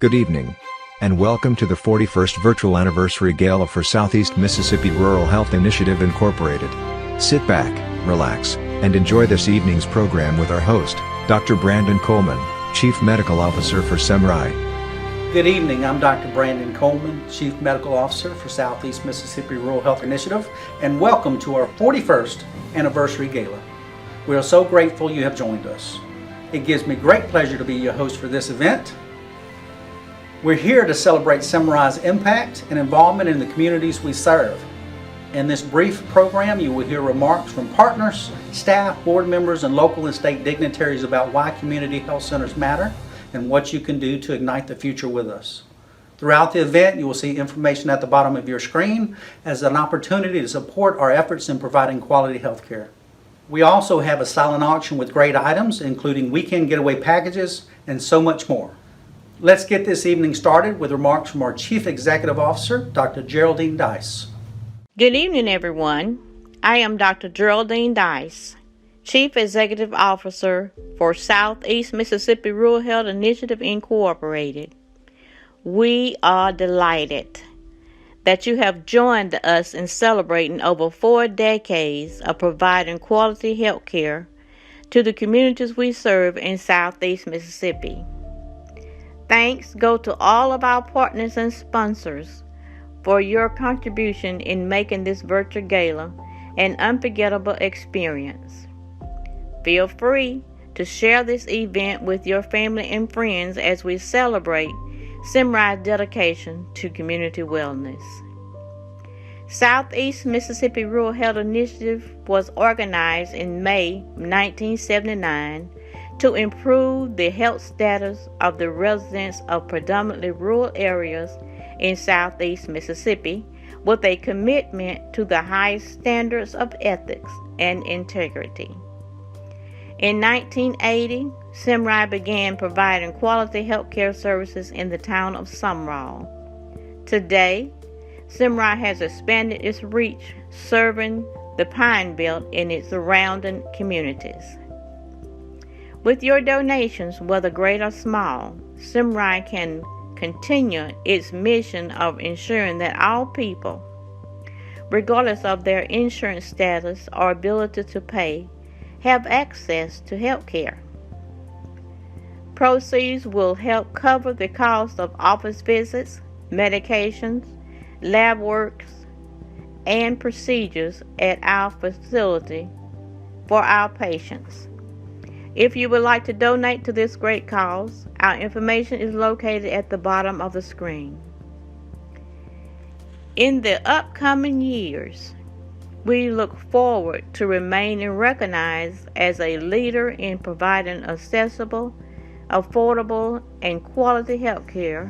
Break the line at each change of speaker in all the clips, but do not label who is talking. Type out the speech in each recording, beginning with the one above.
Good evening, and welcome to the 41st Virtual Anniversary Gala for Southeast Mississippi Rural Health Initiative Incorporated. Sit back, relax, and enjoy this evening's program with our host, Dr. Brandon Coleman, Chief Medical Officer for SeMRHI.
Good evening, I'm Dr. Brandon Coleman, Chief Medical Officer for Southeast Mississippi Rural Health Initiative, and welcome to our 41st Anniversary Gala. We are so grateful you have joined us. It gives me great pleasure to be your host for this event. We're here to celebrate SeMRHI's impact and involvement in the communities we serve. In this brief program, you will hear remarks from partners, staff, board members, and local and state dignitaries about why community health centers matter and what you can do to ignite the future with us. Throughout the event, you will see information at the bottom of your screen as an opportunity to support our efforts in providing quality health care. We also have a silent auction with great items, including weekend getaway packages and so much more. Let's get this evening started with remarks from our Chief Executive Officer, Dr. Geraldine Dice.
Good evening, everyone. I am Dr. Geraldine Dice, Chief Executive Officer for Southeast Mississippi Rural Health Initiative Incorporated. We are delighted that you have joined us in celebrating over 4 decades of providing quality health care to the communities we serve in Southeast Mississippi. Thanks go to all of our partners and sponsors for your contribution in making this virtual gala an unforgettable experience. Feel free to share this event with your family and friends as we celebrate SeMRHI's dedication to community wellness. Southeast Mississippi Rural Health Initiative was organized in May 1979 to improve the health status of the residents of predominantly rural areas in Southeast Mississippi with a commitment to the highest standards of ethics and integrity. In 1980, SeMRHI began providing quality health care services in the town of Sumrall. Today, SeMRHI has expanded its reach, serving the Pine Belt and its surrounding communities. With your donations, whether great or small, SeMRHI can continue its mission of ensuring that all people, regardless of their insurance status or ability to pay, have access to health care. Proceeds will help cover the cost of office visits, medications, lab works, and procedures at our facility for our patients. If you would like to donate to this great cause, our information is located at the bottom of the screen. In the upcoming years, we look forward to remaining recognized as a leader in providing accessible, affordable, and quality health care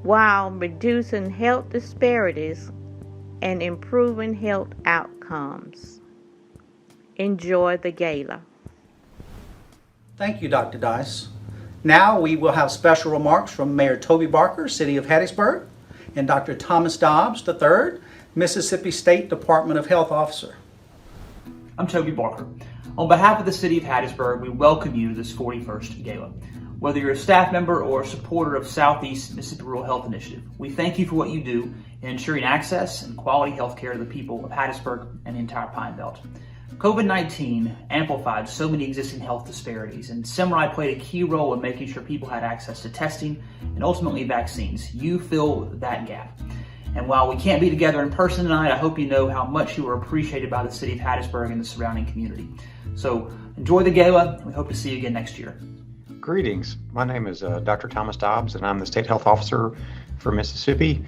while reducing health disparities and improving health outcomes. Enjoy the gala.
Thank you, Dr. Dice. Now we will have special remarks from Mayor Toby Barker, City of Hattiesburg, and Dr. Thomas Dobbs III, Mississippi State Department of Health Officer.
I'm Toby Barker. On behalf of the City of Hattiesburg, we welcome you to this 41st Gala. Whether you're a staff member or a supporter of Southeast Mississippi Rural Health Initiative, we thank you for what you do in ensuring access and quality health care to the people of Hattiesburg and the entire Pine Belt. COVID-19 amplified so many existing health disparities, and SeMRHI played a key role in making sure people had access to testing and ultimately vaccines. You fill that gap. And while we can't be together in person tonight, I hope you know how much you are appreciated by the City of Hattiesburg and the surrounding community. So enjoy the gala, and we hope to see you again next year.
Greetings. My name is Dr. Thomas Dobbs, and I'm the State Health Officer for Mississippi,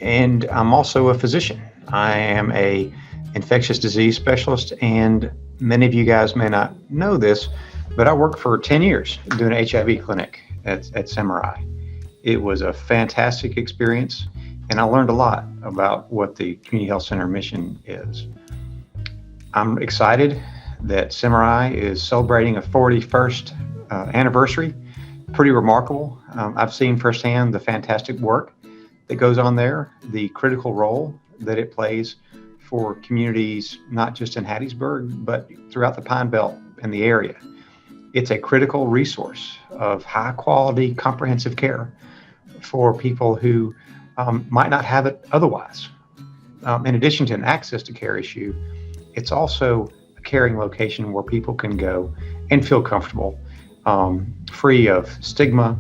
and I'm also a physician. I am a infectious disease specialist, and many of you guys may not know this, but I worked for 10 years doing an HIV clinic at SeMRHI. It was a fantastic experience, and I learned a lot about what the Community Health Center mission is. I'm excited that SeMRHI is celebrating a 41st anniversary. Pretty remarkable. I've seen firsthand the fantastic work that goes on there, the critical role that it plays for communities, not just in Hattiesburg, but throughout the Pine Belt and the area. It's a critical resource of high quality, comprehensive care for people who might not have it otherwise. In addition to an access to care issue, it's also a caring location where people can go and feel comfortable, free of stigma,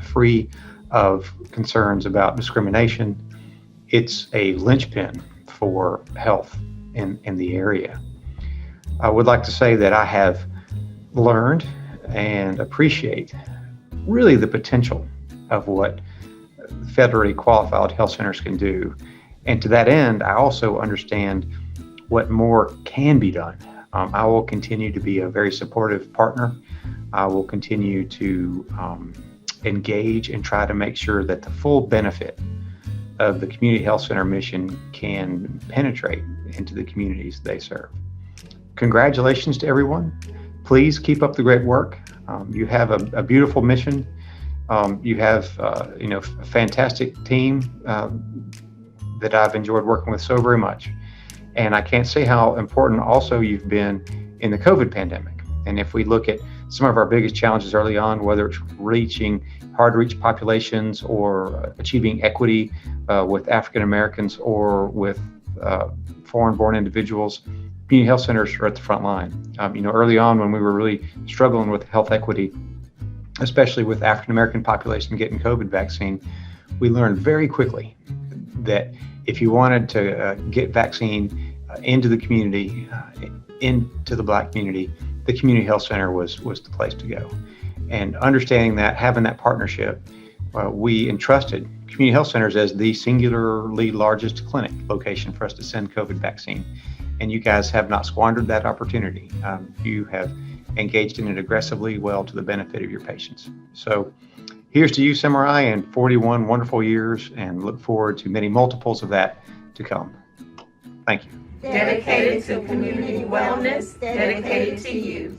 free of concerns about discrimination. It's a linchpin for health in the area. I would like to say that I have learned and appreciate really the potential of what federally qualified health centers can do. And to that end, I also understand what more can be done. I will continue to be a very supportive partner. I will continue to engage and try to make sure that the full benefit of the community health center mission can penetrate into the communities they serve. Congratulations to everyone. Please keep up the great work. You have a beautiful mission. You have a fantastic team that I've enjoyed working with so very much. And I can't say how important also you've been in the COVID pandemic. And if we look at some of our biggest challenges early on, whether it's reaching hard to reach populations or achieving equity with African Americans or with foreign-born individuals, community health centers are at the front line. Early on when we were really struggling with health equity, especially with African American population getting COVID vaccine, we learned very quickly that if you wanted to get vaccine into the community, into the Black community, the community health center was the place to go. And understanding that, having that partnership, we entrusted community health centers as the singularly largest clinic location for us to send COVID vaccine. And you guys have not squandered that opportunity. You have engaged in it aggressively, well to the benefit of your patients. So here's to you, SeMRHI, and 41 wonderful years, and look forward to many multiples of that to come. Thank you.
Dedicated to community wellness, dedicated to you.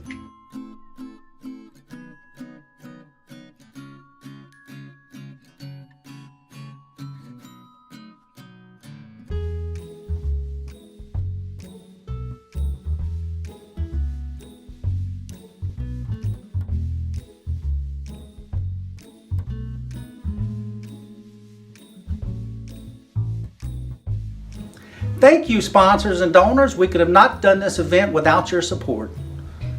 Thank you, sponsors and donors. We could have not done this event without your support.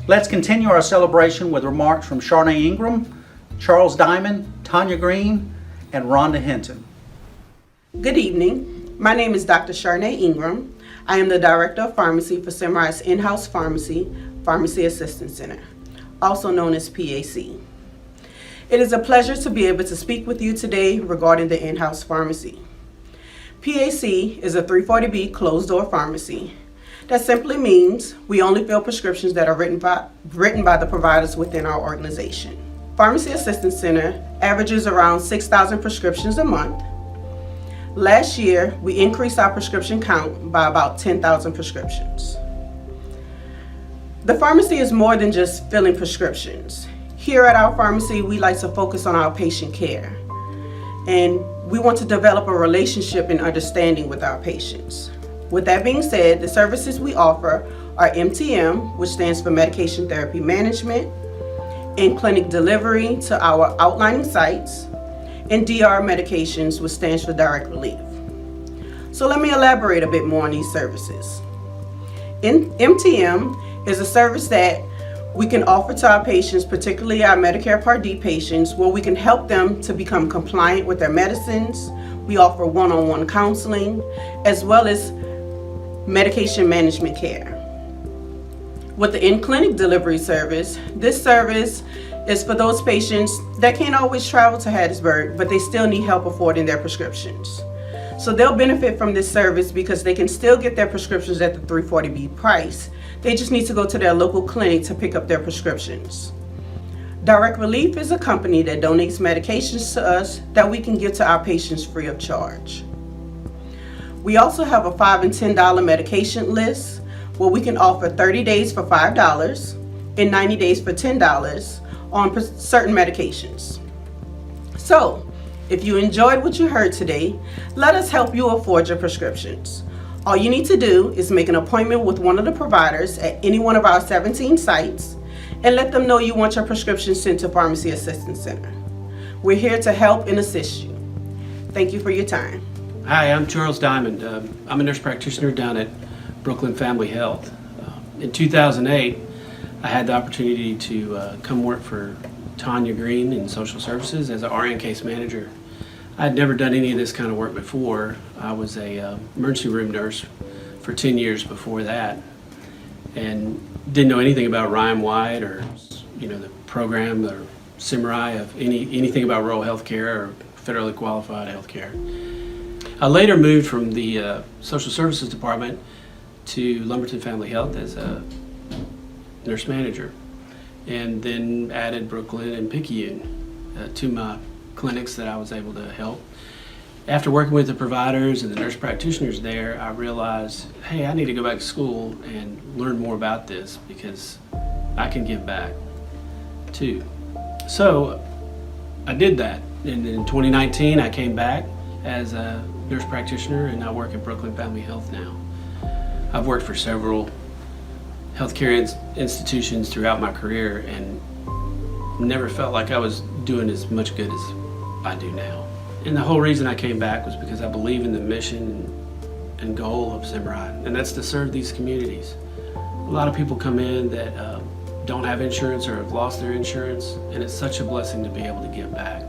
Let's continue our celebration with remarks from Sharnae Ingram, Charles Diamond, Tanya Green, and Rhonda Hinton.
Good evening. My name is Dr. Sharnae Ingram. I am the Director of Pharmacy for SeMRHI's in-house pharmacy, Pharmacy Assistance Center, also known as PAC. It is a pleasure to be able to speak with you today regarding the in-house pharmacy. PAC is a 340B closed-door pharmacy. That simply means we only fill prescriptions that are written by the providers within our organization. Pharmacy Assistance Center averages around 6,000 prescriptions a month. Last year, we increased our prescription count by about 10,000 prescriptions. The pharmacy is more than just filling prescriptions. Here at our pharmacy, we like to focus on our patient care. And we want to develop a relationship and understanding with our patients. With that being said, the services we offer are MTM, which stands for Medication Therapy Management, in-clinic delivery to our outlining sites, and DR medications, which stands for Direct Relief. So let me elaborate a bit more on these services. MTM is a service that we can offer to our patients, particularly our Medicare Part D patients, where we can help them to become compliant with their medicines. We offer one-on-one counseling, as well as medication management care. With the in-clinic delivery service, this service is for those patients that can't always travel to Hattiesburg, but they still need help affording their prescriptions. So they'll benefit from this service because they can still get their prescriptions at the 340B price. They just need to go to their local clinic to pick up their prescriptions. Direct Relief is a company that donates medications to us that we can give to our patients free of charge. We also have a $5 and $10 medication list where we can offer 30 days for $5 and 90 days for $10 on certain medications. So, if you enjoyed what you heard today, let us help you afford your prescriptions. All you need to do is make an appointment with one of the providers at any one of our 17 sites and let them know you want your prescription sent to Pharmacy Assistance Center. We're here to help and assist you. Thank you for your time.
Hi, I'm Charles Diamond. I'm a nurse practitioner down at Brooklyn Family Health. In 2008, I had the opportunity to come work for Tanya Green in social services as an RN case manager. I had never done any of this kind of work before. I was a emergency room nurse for 10 years before that, and didn't know anything about Ryan White or the program or SeMRHI of anything about rural health care or federally qualified health care. I later moved from the social services department to Lumberton Family Health as a nurse manager, and then added Brooklyn and Picayune to my clinics that I was able to help. After working with the providers and the nurse practitioners there, I realized, hey, I need to go back to school and learn more about this because I can give back too. So I did that, and in 2019 I came back as a nurse practitioner, and I work at Brooklyn Family Health now. I've worked for several healthcare institutions throughout my career and never felt like I was doing as much good as I do now. And the whole reason I came back was because I believe in the mission and goal of SeMRHI, and that's to serve these communities. A lot of people come in that don't have insurance or have lost their insurance, and it's such a blessing to be able to give back.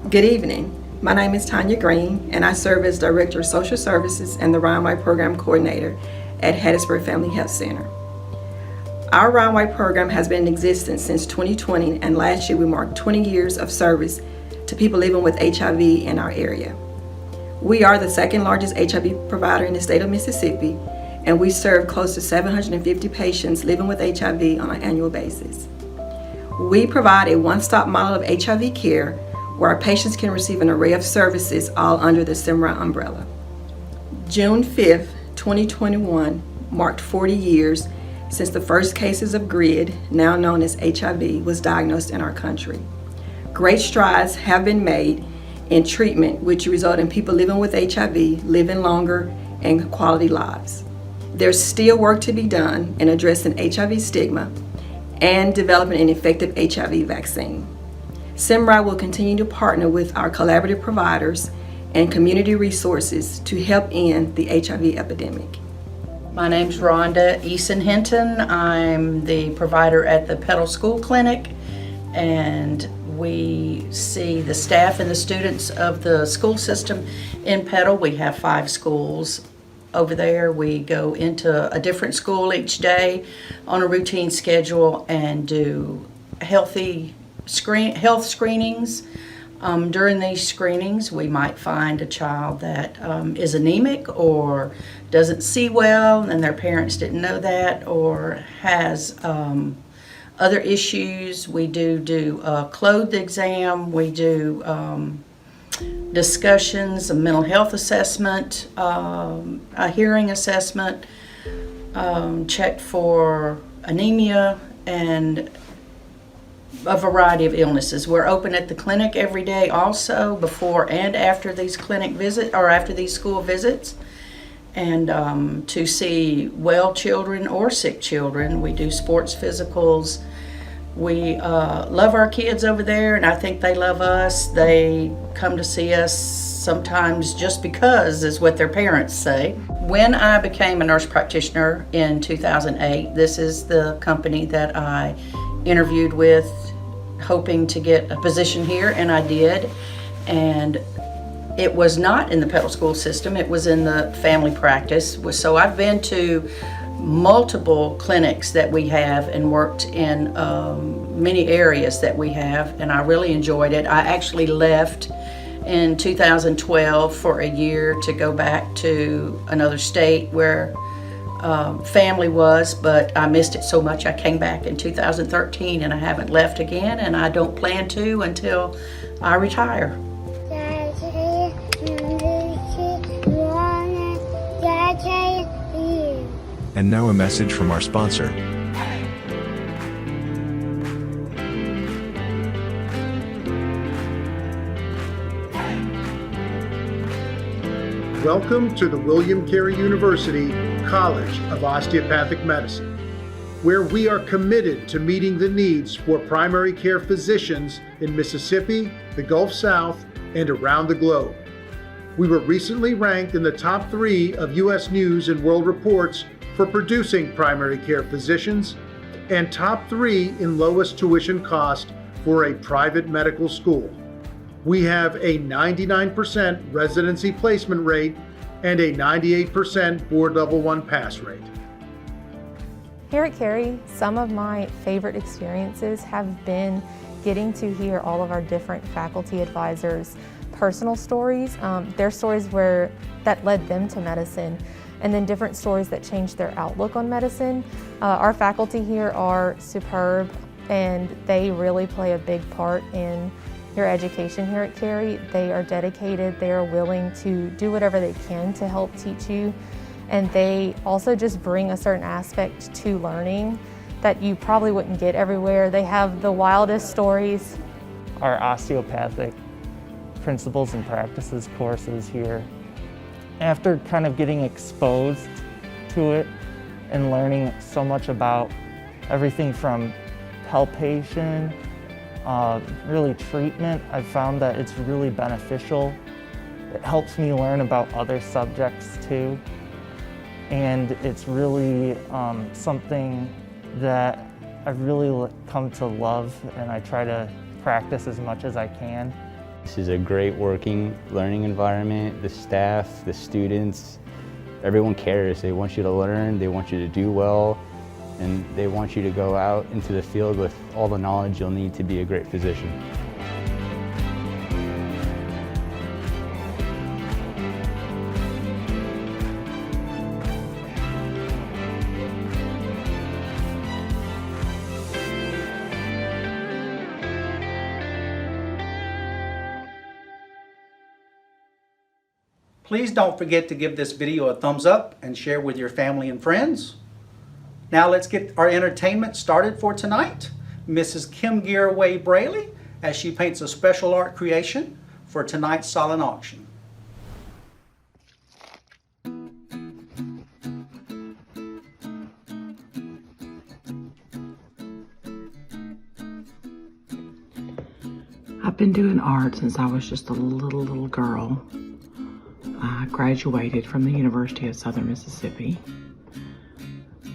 Good evening. My name is Tanya Green, and I serve as Director of Social Services and the Ryan White Program Coordinator at Hattiesburg Family Health Center. Our Ryan White program has been in existence since 2020, and last year we marked 20 years of service to people living with HIV in our area. We are the second largest HIV provider in the state of Mississippi, and we serve close to 750 patients living with HIV on an annual basis. We provide a one-stop model of HIV care where our patients can receive an array of services all under the SeMRHI umbrella. June 5th, 2021 marked 40 years since the first cases of GRID, now known as HIV, was diagnosed in our country. Great strides have been made in treatment, which result in people living with HIV living longer and quality lives. There's still work to be done in addressing HIV stigma and developing an effective HIV vaccine. SeMRHI will continue to partner with our collaborative providers and community resources to help end the HIV epidemic.
My name's Rhonda Eason-Hinton. I'm the provider at the Petal School Clinic, and we see the staff and the students of the school system in Petal. We have 5 schools over there. We go into a different school each day on a routine schedule and do health screenings. During these screenings, we might find a child that is anemic or doesn't see well and their parents didn't know that, or has other issues. We do a clothes exam. We do discussions, a mental health assessment, a hearing assessment, check for anemia, and a variety of illnesses. We're open at the clinic every day also, before and after these clinic visit or after these school visits, and to see well children or sick children. We do sports physicals. We love our kids over there, and I think they love us. They come to see us sometimes just because is what their parents say. When I became a nurse practitioner in 2008, this is the company that I interviewed with, hoping to get a position here, and I did. And it was not in the Petal School system, it was in the family practice. So I've been to multiple clinics that we have and worked in many areas that we have, and I really enjoyed it. I actually left in 2012 for a year to go back to another state where family was, but I missed it so much I came back in 2013, and I haven't left again, and I don't plan to until I retire.
And now a message from our sponsor.
Welcome to the William Carey University College of Osteopathic Medicine, where we are committed to meeting the needs for primary care physicians in Mississippi, the Gulf South, and around the globe. We were recently ranked in the top 3 of U.S. News and World Reports for producing primary care physicians, and top 3 in lowest tuition cost for a private medical school. We have a 99% residency placement rate and a 98% board level 1 pass rate.
Here at Carey, some of my favorite experiences have been getting to hear all of our different faculty advisors' personal stories, their stories that led them to medicine, and then different stories that changed their outlook on medicine. Our faculty here are superb, and they really play a big part in your education here at Carey. They are dedicated, they are willing to do whatever they can to help teach you, and they also just bring a certain aspect to learning that you probably wouldn't get everywhere. They have the wildest stories.
Our osteopathic principles and practices courses here, after kind of getting exposed to it and learning so much about everything from palpation, really treatment, I've found that it's really beneficial. It helps me learn about other subjects too. And it's really something that I've really come to love, and I try to practice as much as I can.
This is a great working, learning environment. The staff, the students, everyone cares. They want you to learn, they want you to do well, and they want you to go out into the field with all the knowledge you'll need to be a great physician.
Please don't forget to give this video a thumbs up and share with your family and friends. Now let's get our entertainment started for tonight. Mrs. Kim Gearaway Braley, as she paints a special art creation for tonight's silent auction.
I've been doing art since I was just a little girl. I graduated from the University of Southern Mississippi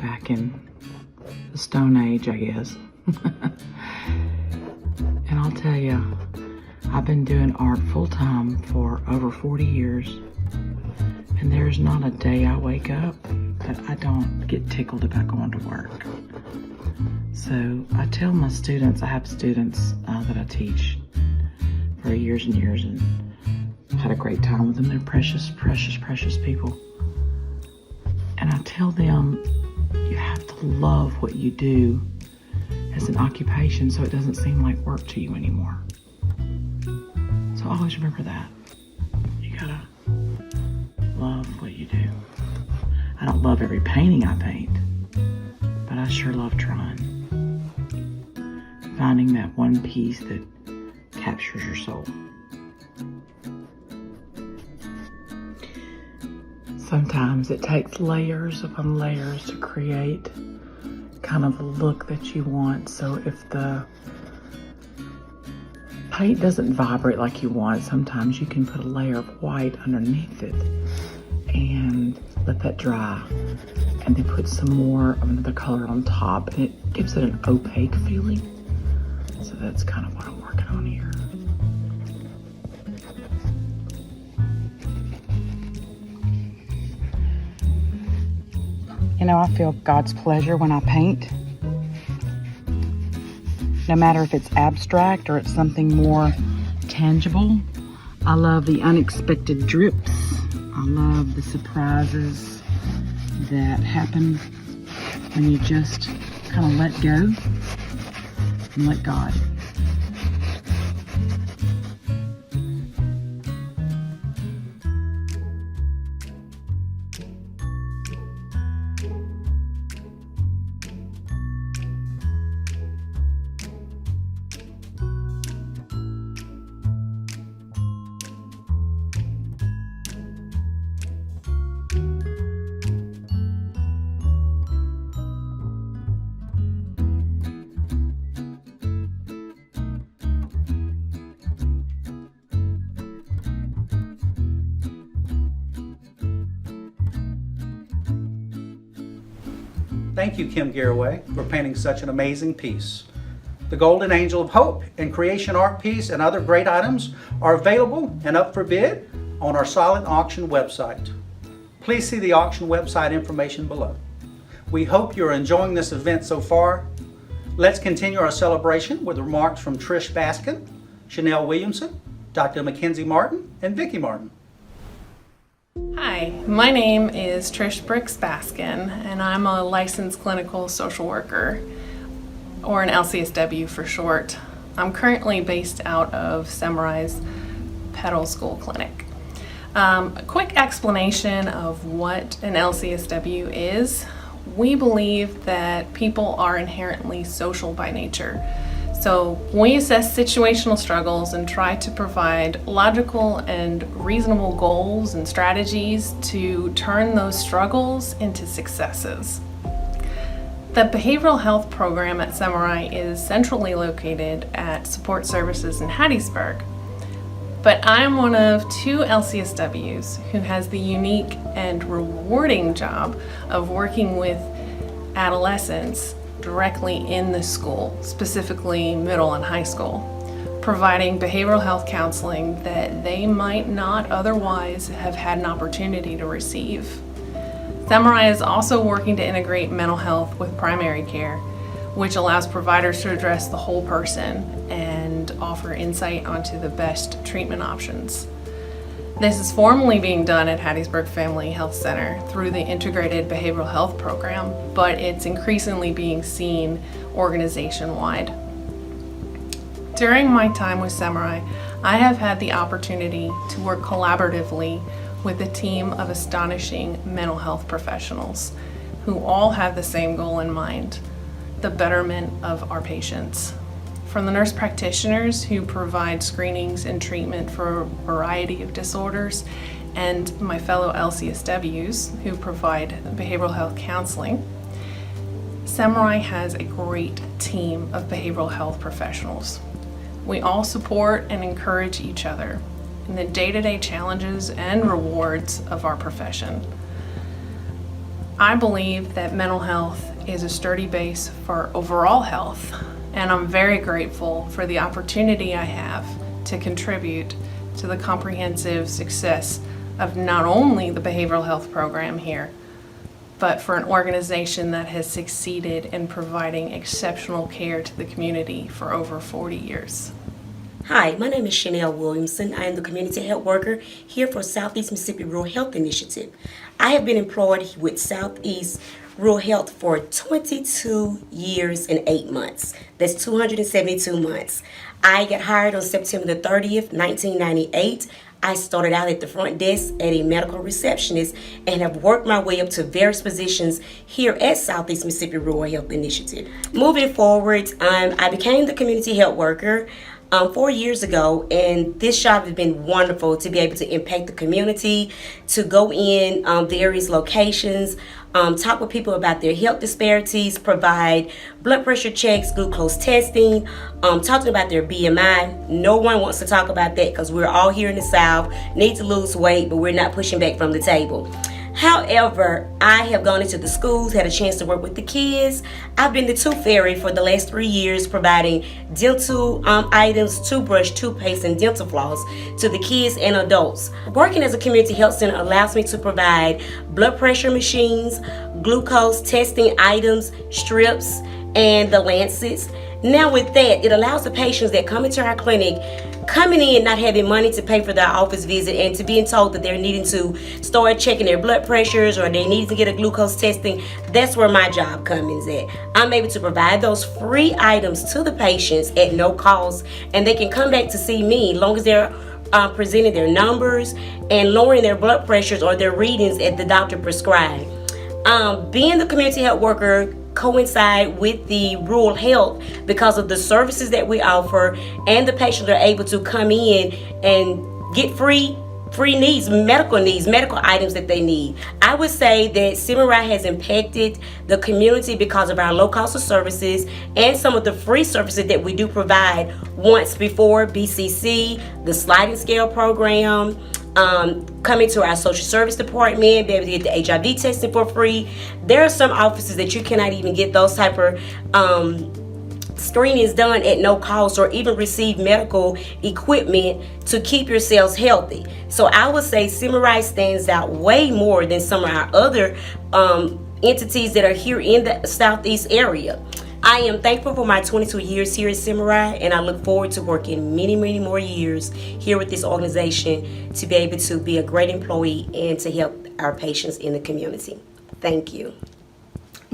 back in the Stone Age, I guess. And I'll tell you, I've been doing art full-time for over 40 years, and there's not a day I wake up that I don't get tickled about going to work. So I tell my students, I have students that I teach for years and years, and had a great time with them. They're precious, precious, precious people. And I tell them, you have to love what you do as an occupation so it doesn't seem like work to you anymore. So always remember that. You gotta love what you do. I don't love every painting I paint, but I sure love trying. Finding that one piece that captures your soul. Sometimes it takes layers upon layers to create kind of a look that you want. So if the paint doesn't vibrate like you want, sometimes you can put a layer of white underneath it and let that dry, and then put some more of another color on top, and it gives it an opaque feeling. So that's kind of what I'm working on here. You know, I feel God's pleasure when I paint. No matter if it's abstract or it's something more tangible. I love the unexpected drips. I love the surprises that happen when you just kind of let go and let God.
Thank you, Kim Garraway, for painting such an amazing piece. The Golden Angel of Hope and Creation Art piece and other great items are available and up for bid on our silent auction website. Please see the auction website information below. We hope you're enjoying this event so far. Let's continue our celebration with remarks from Trish Baskin, Chanel Williamson, Dr. Mackenzie Martin, and Vicki Martin.
Hi, my name is Trish Briggs Baskin, and I'm a licensed clinical social worker, or an LCSW for short. I'm currently based out of SeMRHI's Petal School Clinic. A quick explanation of what an LCSW is. We believe that people are inherently social by nature. So we assess situational struggles and try to provide logical and reasonable goals and strategies to turn those struggles into successes. The behavioral health program at SeMRHI is centrally located at Support Services in Hattiesburg. But I'm one of 2 LCSWs who has the unique and rewarding job of working with adolescents directly in the school, specifically middle and high school, providing behavioral health counseling that they might not otherwise have had an opportunity to receive. SeMRHI is also working to integrate mental health with primary care, which allows providers to address the whole person and offer insight onto the best treatment options. This is formally being done at Hattiesburg Family Health Center through the Integrated Behavioral Health Program, but it's increasingly being seen organization-wide. During my time with SeMRHI, I have had the opportunity to work collaboratively with a team of astonishing mental health professionals who all have the same goal in mind: the betterment of our patients. From the nurse practitioners who provide screenings and treatment for a variety of disorders, and my fellow LCSWs who provide behavioral health counseling, SeMRHI has a great team of behavioral health professionals. We all support and encourage each other in the day-to-day challenges and rewards of our profession. I believe that mental health is a sturdy base for overall health, and I'm very grateful for the opportunity I have to contribute to the comprehensive success of not only the behavioral health program here, but for an organization that has succeeded in providing exceptional care to the community for over 40 years.
Hi, my name is Chanel Williamson. I am the community health worker here for Southeast Mississippi Rural Health Initiative. I have been employed with Southeast Rural Health for 22 years and 8 months. That's 272 months. I got hired on September the 30th, 1998. I started out at the front desk at a medical receptionist and have worked my way up to various positions here at Southeast Mississippi Rural Health Initiative. Moving forward, I became the community health worker 4 years ago, and this job has been wonderful to be able to impact the community, to go in various locations, talk with people about their health disparities, provide blood pressure checks, glucose testing, talking about their BMI. No one wants to talk about that because we're all here in the South, need to lose weight, but we're not pushing back from the table. However, I have gone into the schools, had a chance to work with the kids. I've been the tooth fairy for the last 3 years, providing dental items, toothbrush, toothpaste, and dental floss to the kids and adults. Working as a community health center allows me to provide blood pressure machines, glucose testing items, strips, and the lancets. Now with that, it allows the patients that come into our clinic coming in not having money to pay for their office visit and to being told that they're needing to start checking their blood pressures or they need to get a glucose testing. That's where my job comes in. I'm able to provide those free items to the patients at no cost, and they can come back to see me as long as they're presenting their numbers and lowering their blood pressures or their readings that the doctor prescribed. Being the community health worker coincide with the rural health because of the services that we offer, and the patients are able to come in and get free medical items that they need. I would say that SeMRHI has impacted the community because of our low cost of services and some of the free services that we do provide once before: BCC, the sliding scale program, come into our social service department, be able to get the HIV tested for free. There are some offices that you cannot even get those type of screenings done at no cost, or even receive medical equipment to keep yourselves healthy. So I would say SeMRHI stands out way more than some of our other entities that are here in the Southeast area. I am thankful for my 22 years here at SeMRHI, and I look forward to working many, many more years here with this organization to be able to be a great employee and to help our patients in the community. Thank you.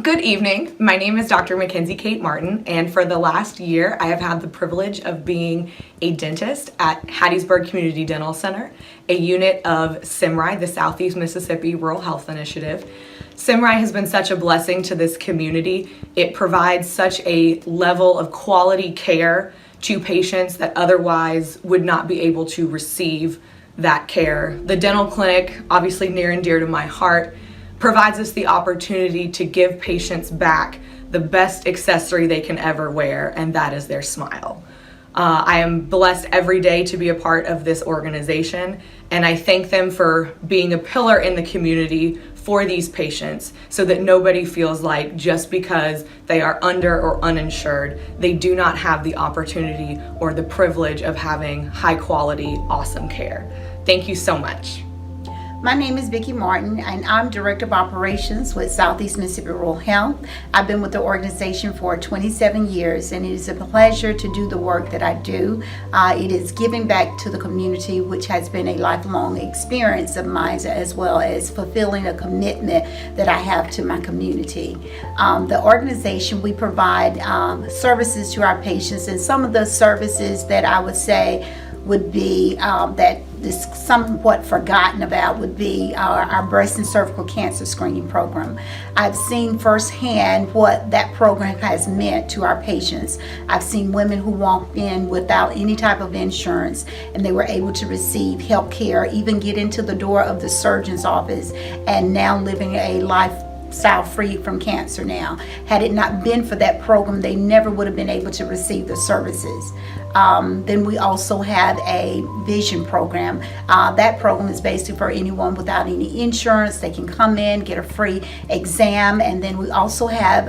Good evening. My name is Dr. Mackenzie Kate Martin, and for the last year, I have had the privilege of being a dentist at Hattiesburg Community Dental Center, a unit of SeMRHI, the Southeast Mississippi Rural Health Initiative. SeMRHI has been such a blessing to this community. It provides such a level of quality care to patients that otherwise would not be able to receive that care. The dental clinic, obviously near and dear to my heart, provides us the opportunity to give patients back the best accessory they can ever wear, and that is their smile. I am blessed every day to be a part of this organization, and I thank them for being a pillar in the community for these patients, so that nobody feels like just because they are under or uninsured, they do not have the opportunity or the privilege of having high quality, awesome care. Thank you so much.
My name is Vicki Martin, and I'm Director of Operations with Southeast Mississippi Rural Health. I've been with the organization for 27 years, and it is a pleasure to do the work that I do. It is giving back to the community, which has been a lifelong experience of mine, as well as fulfilling a commitment that I have to my community. The organization, we provide services to our patients, and some of the services that I would say would be that is somewhat forgotten about would be our breast and cervical cancer screening program. I've seen firsthand what that program has meant to our patients. I've seen women who walked in without any type of insurance, and they were able to receive health care, even get into the door of the surgeon's office, and now living a lifestyle free from cancer now. Had it not been for that program, they never would have been able to receive the services. Then we also have a vision program. That program is basically for anyone without any insurance. They can come in, get a free exam, and then we also have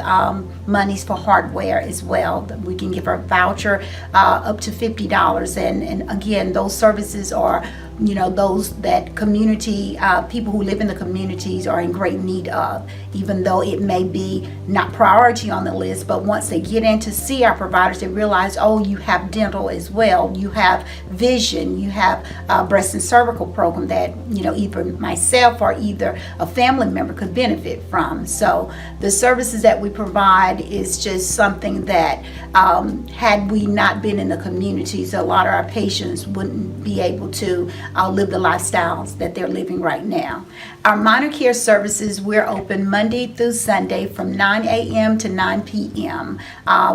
monies for hardware as well. We can give a voucher up to $50, and again, those services are those that community people who live in the communities are in great need of, even though it may be not priority on the list. But once they get in to see our providers, they realize, oh, you have dental as well, you have vision, you have breast and cervical program that either myself or either a family member could benefit from. So the services that we provide is just something that had we not been in the communities, a lot of our patients wouldn't be able to live the lifestyles that they're living right now. Our minor care services, we're open Monday through Sunday from 9 a.m. to 9 p.m.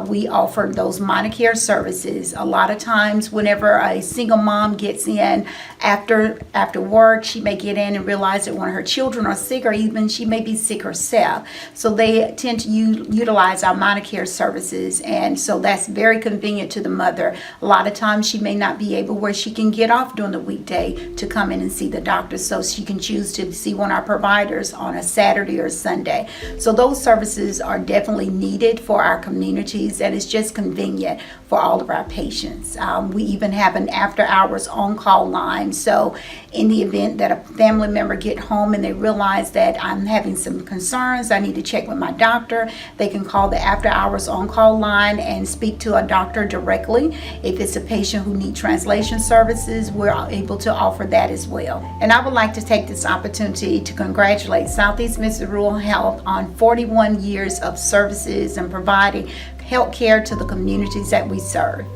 We offer those minor care services. A lot of times whenever a single mom gets in after work, she may get in and realize that one of her children are sick, or even she may be sick herself. So they tend to utilize our minor care services, and so that's very convenient to the mother. A lot of times she may not be able where she can get off during the weekday to come in and see the doctor, so she can choose to see one of our providers on a Saturday or Sunday. So those services are definitely needed for our communities, and it's just convenient for all of our patients. We even have an after hours on-call line, so in the event that a family member get home and they realize that I'm having some concerns, I need to check with my doctor, they can call the after hours on-call line and speak to a doctor directly. If it's a patient who needs translation services, we're able to offer that as well. And I would like to take this opportunity to congratulate Southeast Mississippi Rural Health on 41 years of services and providing health care to the communities that we serve.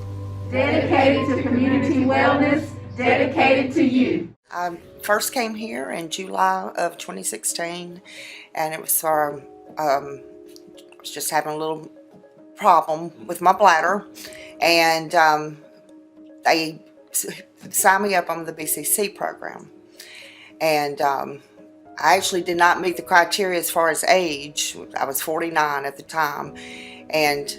Dedicated to community wellness, dedicated to you.
I first came here in July of 2016, and it was for, I was just having a little problem with my bladder, and they signed me up on the BCC program. And I actually did not meet the criteria as far as age. I was 49 at the time, and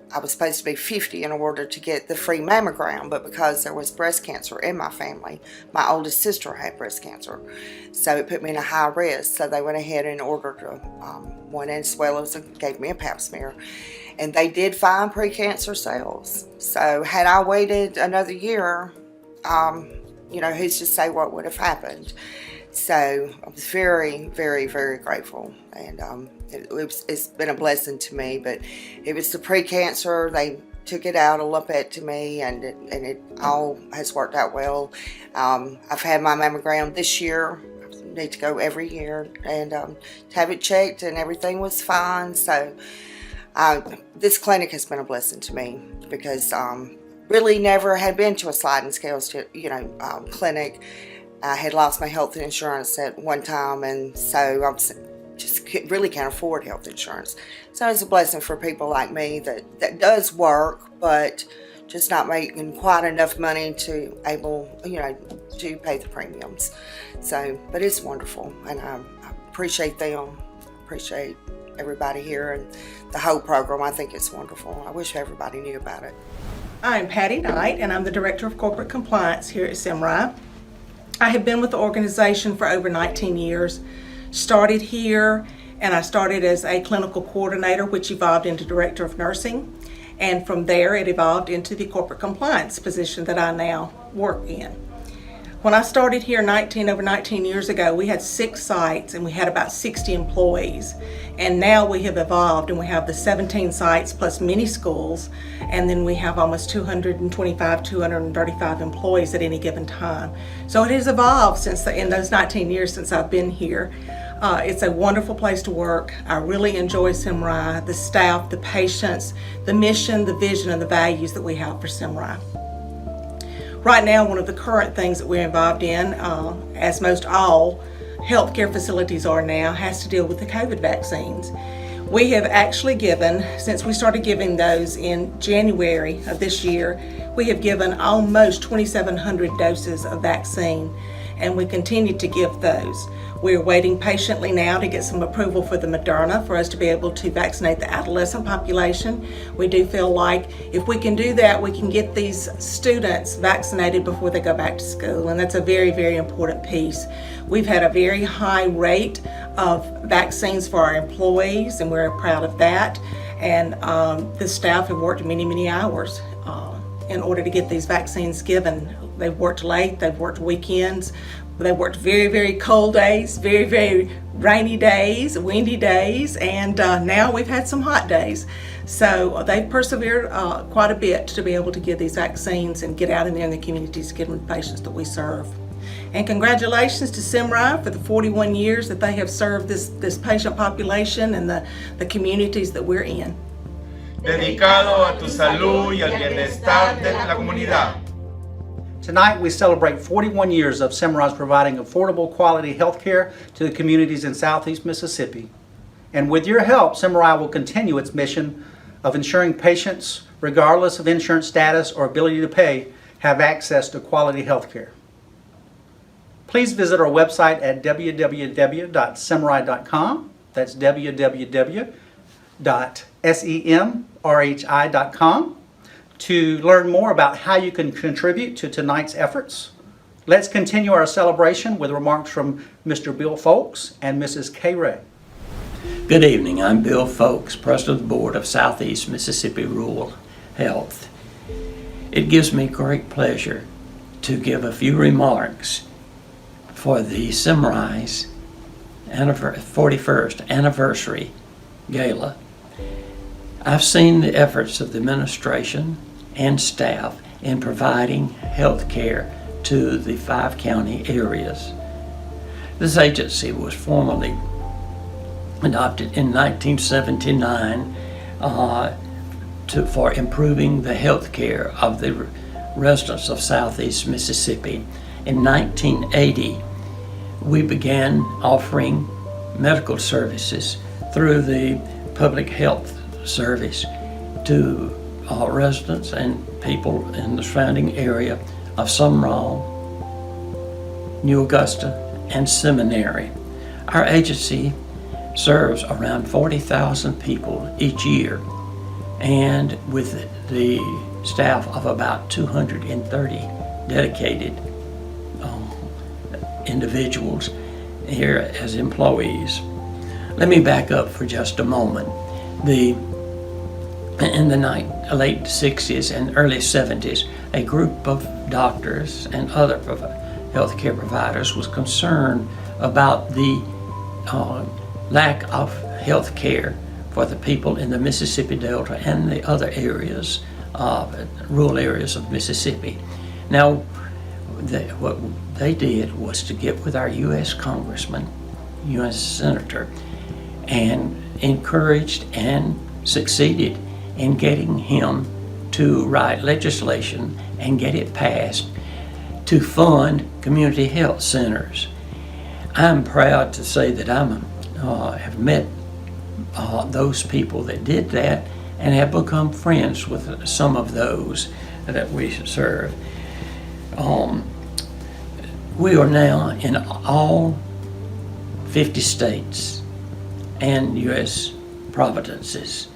I was supposed to be 50 in order to get the free mammogram, but because there was breast cancer in my family, my oldest sister had breast cancer, so it put me in a high risk. So they went ahead and ordered one, as well as gave me a pap smear, and they did find precancer cells. So had I waited another year, who's to say what would have happened? So I was very, very, very grateful, and it's been a blessing to me. But it was the precancer. They took it out, a lumpectomy, and it all has worked out well. I've had my mammogram this year. I need to go every year and to have it checked, and everything was fine. So this clinic has been a blessing to me, because really never had been to a sliding scales clinic. I had lost my health insurance at one time, and so I just really can't afford health insurance. So it's a blessing for people like me that does work, but just not making quite enough money to to pay the premiums. So, but it's wonderful, and I appreciate them. Appreciate everybody here and the whole program. I think it's wonderful. I wish everybody knew about it.
I'm Patty Knight, and I'm the Director of Corporate Compliance here at SeMRHI. I have been with the organization for over 19 years. Started here, and I started as a clinical coordinator, which evolved into Director of Nursing. And from there, it evolved into the corporate compliance position that I now work in. When I started here over 19 years ago, we had 6 sites and we had about 60 employees. And now we have evolved, and we have the 17 sites plus many schools, and then we have almost 235 employees at any given time. So it has evolved in those 19 years since I've been here. It's a wonderful place to work. I really enjoy SeMRHI, the staff, the patients, the mission, the vision, and the values that we have for SeMRHI. Right now, one of the current things that we're involved in, as most all healthcare facilities are now, has to deal with the COVID vaccines. We have actually given, since we started giving those in January of this year, we have given almost 2,700 doses of vaccine, and we continue to give those. We're waiting patiently now to get some approval for the Moderna for us to be able to vaccinate the adolescent population. We do feel like if we can do that, we can get these students vaccinated before they go back to school, and that's a very, very important piece. We've had a very high rate of vaccines for our employees, and we're proud of that. And the staff have worked many, many hours in order to get these vaccines given. They've worked late, they've worked weekends, they worked very, very cold days, very, very rainy days, windy days, and now we've had some hot days. So they've persevered quite a bit to be able to give these vaccines and get out in there in the communities to give them the patients that we serve. And congratulations to SeMRHI for the 41 years that they have served this patient population and the communities that we're in.
Dedicado a tu salud y al bienestar de la comunidad.
Tonight we celebrate 41 years of SeMRHI's providing affordable quality health care to the communities in Southeast Mississippi. And with your help, SeMRHI will continue its mission of ensuring patients, regardless of insurance status or ability to pay, have access to quality health care. Please visit our website at www.semrhi.com. That's www.semrhi.com. to learn more about how you can contribute to tonight's efforts. Let's continue our celebration with remarks from Mr. Bill Folks and Mrs. Kay Ray.
Good evening. I'm Bill Folks, President of the Board of Southeast Mississippi Rural Health. It gives me great pleasure to give a few remarks for the SeMRHI's 41st anniversary gala. I've seen the efforts of the administration and staff in providing health care to the 5 county areas. This agency was formally adopted in 1979 for improving the health care of the residents of Southeast Mississippi. In 1980, we began offering medical services through the public health service to residents and people in the surrounding area of Sumrall, New Augusta, and Seminary. Our agency serves around 40,000 people each year and with the staff of about 230 dedicated individuals here as employees. Let me back up for just a moment. In the late 60s and early 70s, a group of doctors and other healthcare providers was concerned about the lack of health care for the people in the Mississippi Delta and the other areas, rural areas of Mississippi. Now, what they did was to get with our U.S. Congressman, U.S. Senator, and encouraged and succeeded in getting him to write legislation and get it passed to fund community health centers. I'm proud to say that I have met those people that did that and have become friends with some of those that we serve. We are now in all 50 states and U.S. provinces.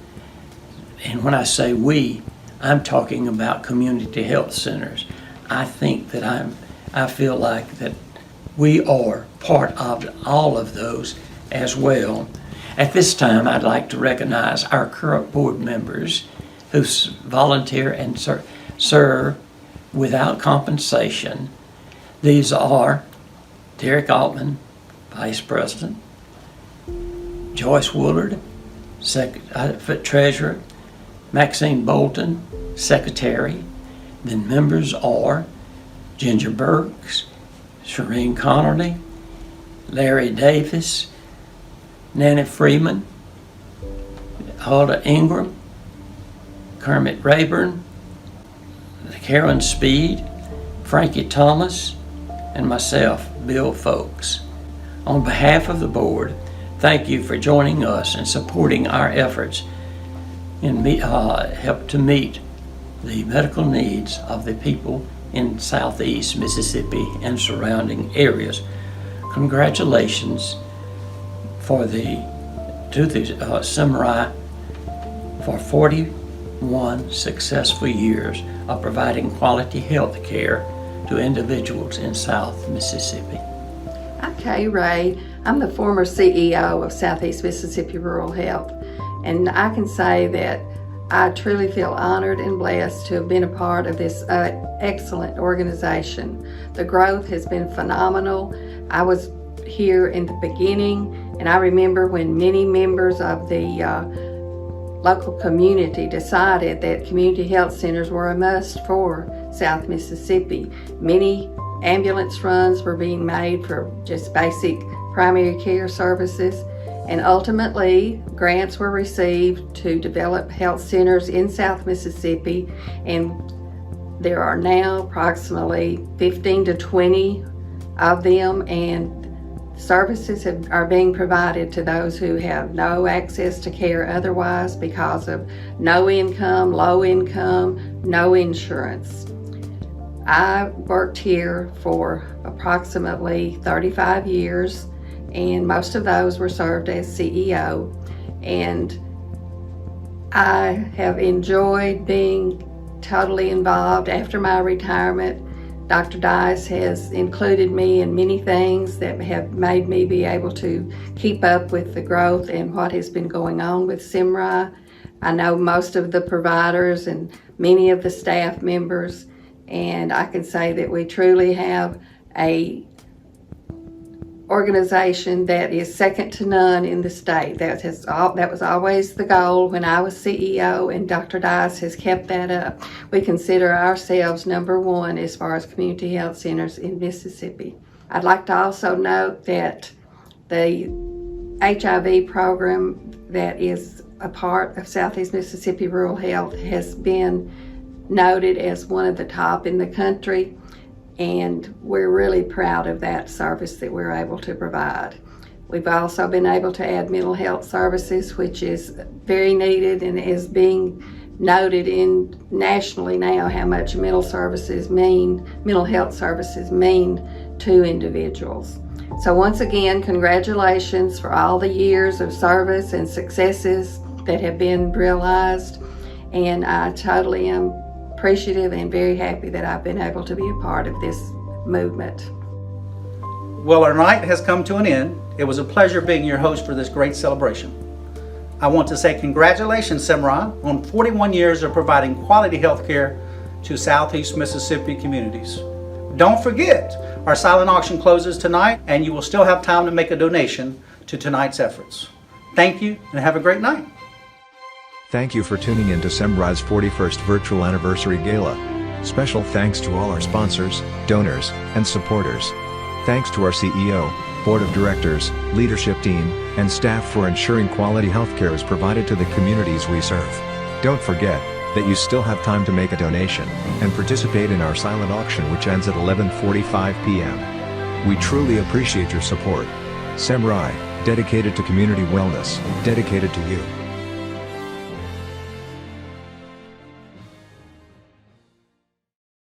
And when I say we, I'm talking about community health centers. I think that I feel like that we are part of all of those as well. At this time, I'd like to recognize our current board members who volunteer and serve without compensation. These are Derek Altman, Vice President, Joyce Woolard, Treasurer, Maxine Bolton, Secretary. Then members are Ginger Burks, Shireen Connerly, Larry Davis, Nanny Freeman, Hulda Ingram, Kermit Rayburn, Karen Speed, Frankie Thomas, and myself, Bill Folks. On behalf of the board, thank you for joining us and supporting our efforts in help to meet the medical needs of the people in Southeast Mississippi and surrounding areas. Congratulations to the SeMRHI for 41 successful years of providing quality health care to individuals in South Mississippi.
I'm Kay Ray. I'm the former CEO of Southeast Mississippi Rural Health, and I can say that I truly feel honored and blessed to have been a part of this excellent organization. The growth has been phenomenal. I was here in the beginning, and I remember when many members of the local community decided that community health centers were a must for South Mississippi. Many ambulance runs were being made for just basic primary care services, and ultimately grants were received to develop health centers in South Mississippi, and there are now approximately 15 to 20 of them, and services are being provided to those who have no access to care otherwise because of no income, low income, no insurance. I worked here for approximately 35 years, and most of those were served as CEO, and I have enjoyed being totally involved. After my retirement, Dr. Dice has included me in many things that have made me be able to keep up with the growth and what has been going on with SeMRHI. I know most of the providers and many of the staff members, and I can say that we truly have a organization that is second to none in the state. That was always the goal when I was CEO, and Dr. Dice has kept that up. We consider ourselves number one as far as community health centers in Mississippi. I'd like to also note that the HIV program that is a part of Southeast Mississippi Rural Health has been noted as one of the top in the country, and we're really proud of that service that we're able to provide. We've also been able to add mental health services, which is very needed and is being noted nationally now how much mental health services mean to individuals. So once again, congratulations for all the years of service and successes that have been realized. And I totally am appreciative and very happy that I've been able to be a part of this movement.
Well, our night has come to an end. It was a pleasure being your host for this great celebration. I want to say congratulations, SeMRHI, on 41 years of providing quality health care to Southeast Mississippi communities. Don't forget, our silent auction closes tonight, and you will still have time to make a donation to tonight's efforts. Thank you, and have a great night.
Thank you for tuning in to SeMRHI's 41st Virtual Anniversary Gala. Special thanks to all our sponsors, donors, and supporters. Thanks to our CEO, Board of Directors, leadership team, and staff for ensuring quality healthcare is provided to the communities we serve. Don't forget that you still have time to make a donation and participate in our silent auction, which ends at 11:45 p.m. We truly appreciate your support. SeMRHI, dedicated to community wellness, dedicated to you.